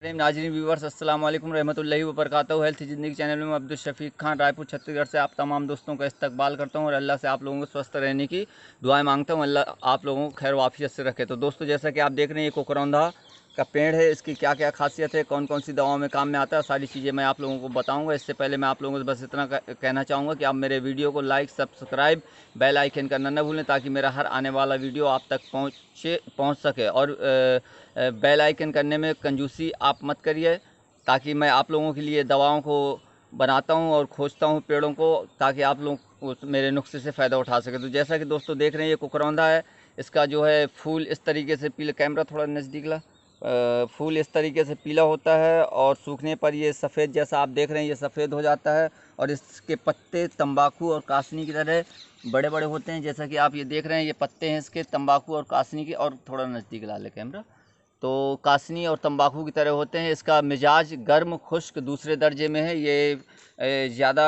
नाजरीन व्यूवर्स अस्सलाम वालेकुम रहमतुल्लाहि व बरकातहू। हेल्थ ज़िंदगी चैनल में अब्दुल शफीक खान रायपुर छत्तीसगढ़ से आप तमाम दोस्तों का इस्तकबाल करता हूं और अल्लाह से आप लोगों को स्वस्थ रहने की दुआएं मांगता हूं। अल्लाह आप लोगों को खैर वाफियत से रखे। तो दोस्तों, जैसा कि आप देख रहे हैं, ये कोकरौंधा का पेड़ है। इसकी क्या क्या खासियत है, कौन कौन सी दवाओं में काम में आता है, सारी चीज़ें मैं आप लोगों को बताऊंगा। इससे पहले मैं आप लोगों से बस इतना कहना चाहूँगा कि आप मेरे वीडियो को लाइक, सब्सक्राइब, बेल आइकन करना न भूलें, ताकि मेरा हर आने वाला वीडियो आप तक पहुँच सके। और बेल आइकन करने में कंजूसी आप मत करिए, ताकि मैं आप लोगों के लिए दवाओं को बनाता हूं और खोजता हूं पेड़ों को, ताकि आप लोग उस मेरे नुस्खे से फ़ायदा उठा सकें। तो जैसा कि दोस्तों देख रहे हैं, ये कुकरौंधा है। इसका जो है फूल इस तरीके से पीला, कैमरा थोड़ा नज़दीक ला, फूल इस तरीके से पीला होता है और सूखने पर ये सफ़ेद, जैसा आप देख रहे हैं, ये सफ़ेद हो जाता है। और इसके पत्ते तंबाकू और कासनी की तरह बड़े बड़े होते हैं। जैसा कि आप ये देख रहे हैं, ये पत्ते हैं इसके तंबाकू और कासनी के। और थोड़ा नज़दीक ला ले कैमरा, तो कासनी और तंबाकू की तरह होते हैं। इसका मिजाज गर्म खुश्क दूसरे दर्जे में है। ये ज़्यादा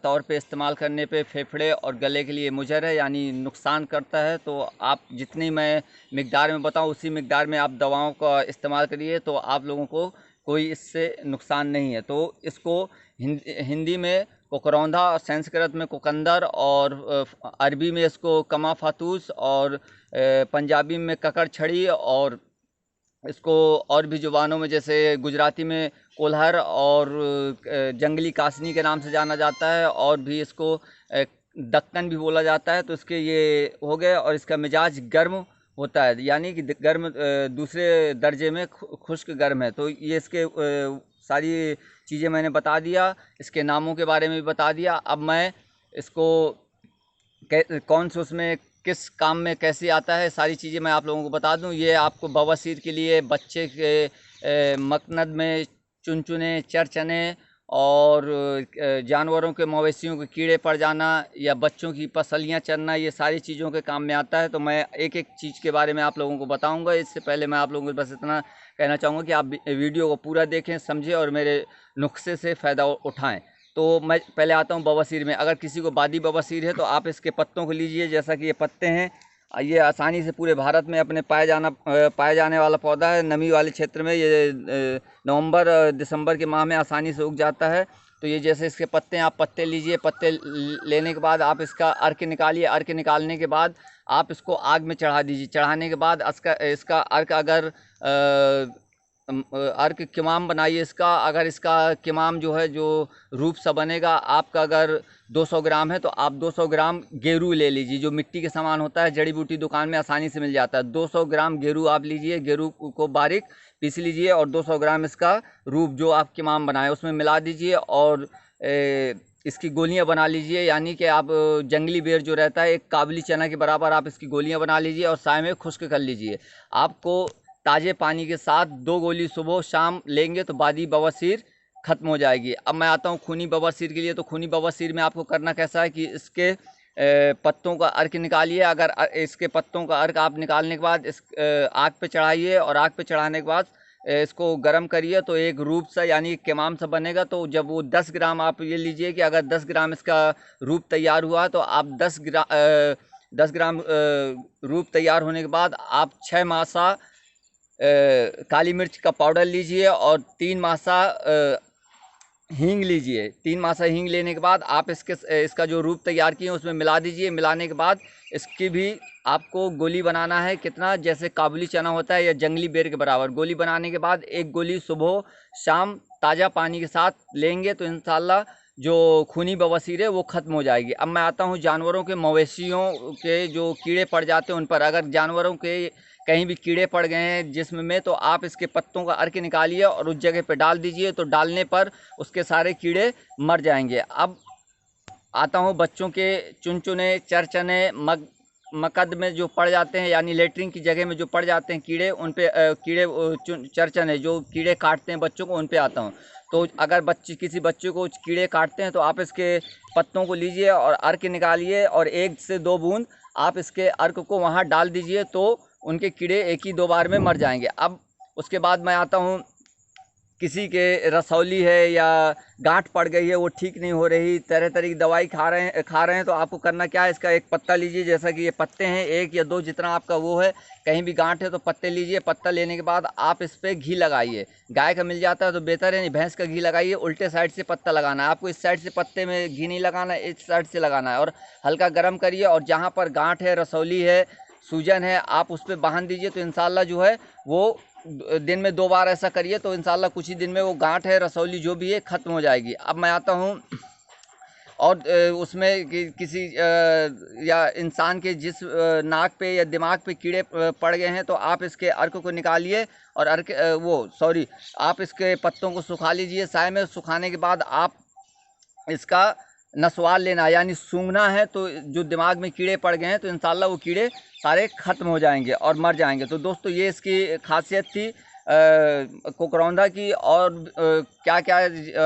तौर पे इस्तेमाल करने पे फेफड़े और गले के लिए मुज़र है, यानी नुकसान करता है। तो आप जितनी मैं मिक़दार में बताऊं, उसी मिक़दार में आप दवाओं का इस्तेमाल करिए, तो आप लोगों को कोई इससे नुकसान नहीं है। तो इसको हिंदी में कोकरौंधा, संस्कृत में कोकंदर, और अरबी में इसको कमा फातूस, और पंजाबी में ककड़ छड़ी, और इसको और भी ज़ुबानों में जैसे गुजराती में कोल्हर और जंगली कासनी के नाम से जाना जाता है, और भी इसको दक्कन भी बोला जाता है। तो इसके ये हो गए। और इसका मिजाज गर्म होता है, यानी कि गर्म दूसरे दर्जे में खुश्क गर्म है। तो ये इसके सारी चीज़ें मैंने बता दिया, इसके नामों के बारे में भी बता दिया। अब मैं इसको कौन से उसमें किस काम में कैसे आता है, सारी चीज़ें मैं आप लोगों को बता दूं। ये आपको बवासीर के लिए, बच्चे के मकनद में चुनचुने, चरचने, और जानवरों के, मवेशियों के कीड़े पड़ जाना, या बच्चों की पसलियां चरना, ये सारी चीज़ों के काम में आता है। तो मैं एक एक चीज़ के बारे में आप लोगों को बताऊंगा। इससे पहले मैं आप लोगों को बस इतना कहना चाहूँगा कि आप वीडियो को पूरा देखें, समझें और मेरे नुस्खे से फ़ायदा उठाएँ। तो मैं पहले आता हूँ बवासीर में। अगर किसी को बादी बवासीर है, तो आप इसके पत्तों को लीजिए। जैसा कि ये पत्ते हैं, ये आसानी से पूरे भारत में अपने पाए जाने वाला पौधा है। नमी वाले क्षेत्र में ये नवंबर दिसंबर के माह में आसानी से उग जाता है। तो ये जैसे इसके पत्ते हैं, आप पत्ते लीजिए। पत्ते लेने के बाद आप इसका अर्क निकालिए। अर्क निकालने के बाद आप इसको आग में चढ़ा दीजिए। चढ़ाने के बाद इसका अर्क, अगर अर्क किमाम बनाइए इसका। अगर इसका किमाम जो है, जो रूप सा बनेगा आपका, अगर 200 ग्राम है, तो आप 200 ग्राम गेरू ले लीजिए, जो मिट्टी के समान होता है, जड़ी बूटी दुकान में आसानी से मिल जाता है। 200 ग्राम गेरू आप लीजिए, गेरू को बारीक पीस लीजिए, और 200 ग्राम इसका रूप जो आप किमाम बनाए उसमें मिला दीजिए। और इसकी गोलियां बना लीजिए, यानी कि आप जंगली बेर जो रहता है, एक काबुली चना के बराबर आप इसकी गोलियां बना लीजिए, और साय में खुश्क कर लीजिए। आपको ताज़े पानी के साथ 2 गोली सुबह शाम लेंगे तो बादी बवासीर ख़त्म हो जाएगी। अब मैं आता हूँ खूनी बवासीर के लिए। तो खूनी बवासीर में आपको करना कैसा है कि इसके पत्तों का अर्क निकालिए। अगर इसके पत्तों का अर्क आप निकालने के बाद इस आग पे चढ़ाइए, और आग पे चढ़ाने के बाद इसको गर्म करिए, तो एक रूप सा, यानी किमाम सा बनेगा। तो जब वो 10 ग्राम, आप ये लीजिए कि अगर 10 ग्राम इसका रूप तैयार हुआ, तो आप 10 ग्राम रूप तैयार होने के बाद आप 6 मासा काली मिर्च का पाउडर लीजिए, और 3 मासा हींग लीजिए। 3 मासा हींग लेने के बाद आप इसका जो रूप तैयार किए उसमें मिला दीजिए। मिलाने के बाद इसकी भी आपको गोली बनाना है। कितना, जैसे काबुली चना होता है या जंगली बेर के बराबर। गोली बनाने के बाद एक गोली सुबह शाम ताज़ा पानी के साथ लेंगे, तो इंशाल्लाह जो खूनी बवासीर है वो ख़त्म हो जाएगी। अब मैं आता हूँ जानवरों के, मवेशियों के जो कीड़े पड़ जाते हैं उन पर। अगर जानवरों के कहीं भी कीड़े पड़ गए हैं जिस्म में, तो आप इसके पत्तों का अर्क निकालिए और उस जगह पे डाल दीजिए। तो डालने पर उसके सारे कीड़े मर जाएंगे। अब आता हूँ बच्चों के चुनचुने, चरचने, मकद में जो पड़ जाते हैं, यानी लेटरिन की जगह में जो पड़ जाते हैं कीड़े, उन पे चरचने जो कीड़े काटते हैं बच्चों को, उन पे आता हूँ। तो अगर किसी बच्चे को कीड़े काटते हैं, तो आप इसके पत्तों को लीजिए और अर्क निकालिए, और 1 से 2 बूंद आप इसके अर्क को वहाँ डाल दीजिए, तो उनके कीड़े एक ही 2 बार में मर जाएंगे। अब उसके बाद मैं आता हूँ किसी के रसौली है या गांठ पड़ गई है, वो ठीक नहीं हो रही, तरह तरह की दवाई खा रहे हैं तो आपको करना क्या है, इसका एक पत्ता लीजिए। जैसा कि ये पत्ते हैं, 1 या 2 जितना आपका वो है, कहीं भी गांठ है तो पत्ते लीजिए। पत्ता लेने के बाद आप इस पर घी लगाइए। गाय का मिल जाता है तो बेहतर है, नहीं भैंस का घी लगाइए। उल्टे साइड से पत्ता लगाना है आपको, इस साइड से पत्ते में घी नहीं लगाना है, इस साइड से लगाना है। और हल्का गर्म करिए और जहाँ पर गांठ है, रसौली है, सूजन है, आप उस पर बांध दीजिए। तो इंशाल्लाह जो है वो दिन में 2 बार ऐसा करिए तो इंशाल्लाह कुछ ही दिन में वो गांठ है, रसौली जो भी है, ख़त्म हो जाएगी। अब मैं आता हूँ और उसमें किसी या इंसान के जिस नाक पे या दिमाग पे कीड़े पड़ गए हैं तो आप इसके अर्क को निकालिए और आप इसके पत्तों को सुखा लीजिए साए में। सुखाने के बाद आप इसका नसवार लेना, यानी सूंघना है। तो जो दिमाग में कीड़े पड़ गए हैं तो इंशाल्लाह वो कीड़े सारे ख़त्म हो जाएंगे और मर जाएंगे। तो दोस्तों ये इसकी खासियत थी कोकरौंधा की। और क्या क्या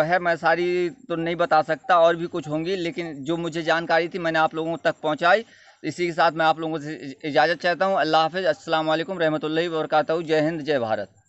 है मैं सारी तो नहीं बता सकता, और भी कुछ होंगी, लेकिन जो मुझे जानकारी थी मैंने आप लोगों तक पहुंचाई। इसी के साथ मैं आप लोगों से इजाज़त चाहता हूं। अल्लाह हाफ़िज़। अस्सलाम वालेकुम रहमतुल्लाहि व बरकातहू। जय हिंद, जय भारत।